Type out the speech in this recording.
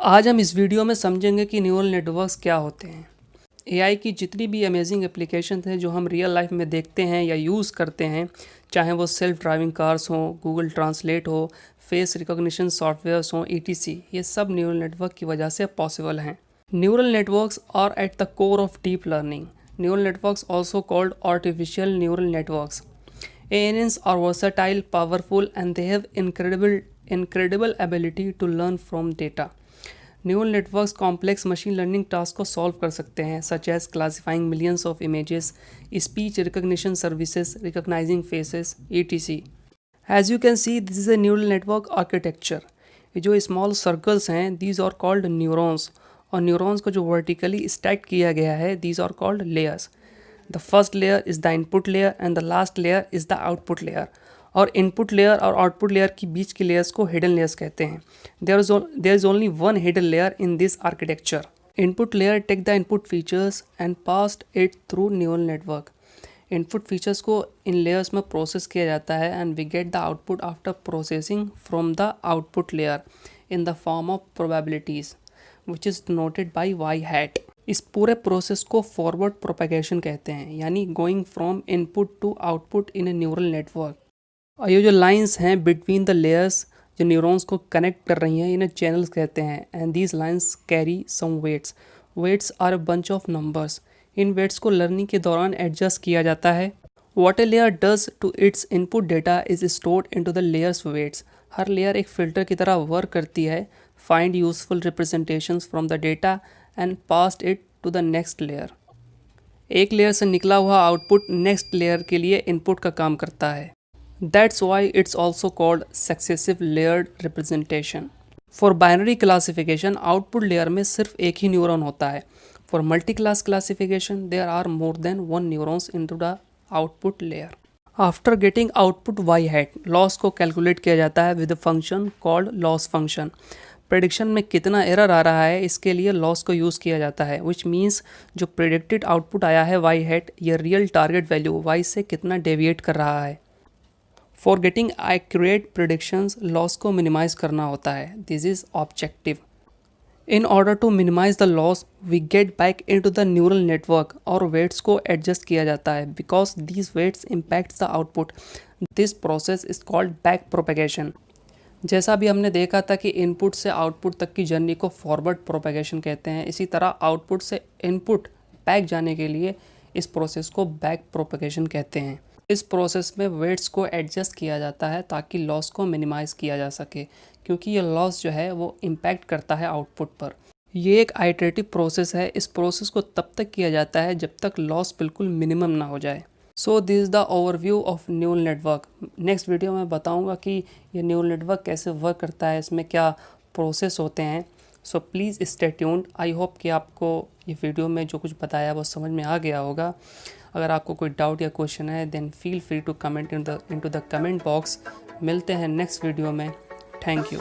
आज हम इस वीडियो में समझेंगे कि न्यूरल नेटवर्क्स क्या होते हैं। एआई की जितनी भी अमेजिंग एप्लीकेशन हैं जो हम रियल लाइफ में देखते हैं या यूज़ करते हैं, चाहे वो सेल्फ ड्राइविंग कार्स हों, गूगल ट्रांसलेट हो, फेस रिकॉग्निशन सॉफ्टवेयर्स हों, ईटीसी, ये सब न्यूरल नेटवर्क की वजह से पॉसिबल हैं। Neural networks are at the core of deep learning. Neural networks also called artificial neural networks. ANNs are versatile, powerful, and they have incredible ability to learn from data. Neural networks complex machine learning task को solve कर सकते हैं, such as classifying millions of images, speech recognition services, recognizing faces, etc. As you can see, this is a neural network architecture. ये जो small circles हैं, these are called neurons, और neurons को जो वर्टिकली स्टैक किया गया है, these are called layers. The first layer is the input layer and the last layer is the output layer. और इनपुट लेयर और आउटपुट लेयर के बीच के लेयर्स को हिडन लेयर्स कहते हैं। There is only one hidden layer in this architecture. Input layer take the input features and passed it through neural network. Input features को इन लेयर्स में प्रोसेस किया जाता है and we get the output after processing from the output layer in the form of probabilities which is noted by Y hat. इस पूरे process को forward propagation कहते हैं, यानी going from input to output in a neural network. और ये जो lines हैं बिटवीन द लेयर्स जो न्यूरॉन्स को कनेक्ट कर रही हैं, इन्हें चैनल्स कहते हैं। And these lines carry some weights. Weights are a bunch of numbers. इन वेट्स को लर्निंग के दौरान एडजस्ट किया जाता है। What a layer does to its input data is stored into the layers weights. हर लेयर एक फिल्टर की तरह वर्क करती है, find useful representations from the data and passed it to the next layer. एक लेयर से निकला हुआ आउटपुट नेक्स्ट लेयर के लिए इनपुट का काम करता है। That's why it's also called successive layered representation. For binary classification, output layer में सिर्फ एक ही न्यूरॉन होता है. For multi-class classification, there are more than one neurons into the output layer. After getting output y hat, loss को calculate किया जाता है with a function called loss function. Prediction में कितना एरर आ रहा है, इसके लिए लॉस को यूज़ किया जाता है, विच मीन्स जो प्रेडिक्टेड आउटपुट आया है वाई हैट, ये रियल टारगेट वैल्यू वाई से कितना डेविएट कर रहा है। For getting accurate predictions, loss को मिनिमाइज करना होता है। This is objective. In order to minimize the loss, we get back into the neural network और वेट्स को एडजस्ट किया जाता है because these weights impacts the output. This process is called back propagation. जैसा भी हमने देखा था कि इनपुट से आउटपुट तक की जर्नी को फॉरवर्ड प्रोपेगेशन कहते हैं, इसी तरह आउटपुट से इनपुट बैक जाने के लिए इस प्रोसेस को बैक प्रोपेगेशन कहते हैं। इस प्रोसेस में वेट्स को एडजस्ट किया जाता है ताकि लॉस को मिनिमाइज़ किया जा सके, क्योंकि ये लॉस जो है वो इम्पैक्ट करता है आउटपुट पर। ये एक आइटरेटिव प्रोसेस है। इस प्रोसेस को तब तक किया जाता है जब तक लॉस बिल्कुल मिनिमम ना हो जाए। So this is the overview of neural network. Next video में बताऊंगा कि ये न्यूरल नेटवर्क कैसे वर्क करता है, इसमें क्या प्रोसेस होते हैं। So please stay tuned. I hope कि आपको ये वीडियो में जो कुछ बताया वो समझ में आ गया होगा। अगर आपको कोई डाउट या क्वेश्चन है then feel free to comment into the comment box. मिलते हैं नेक्स्ट वीडियो में। Thank you.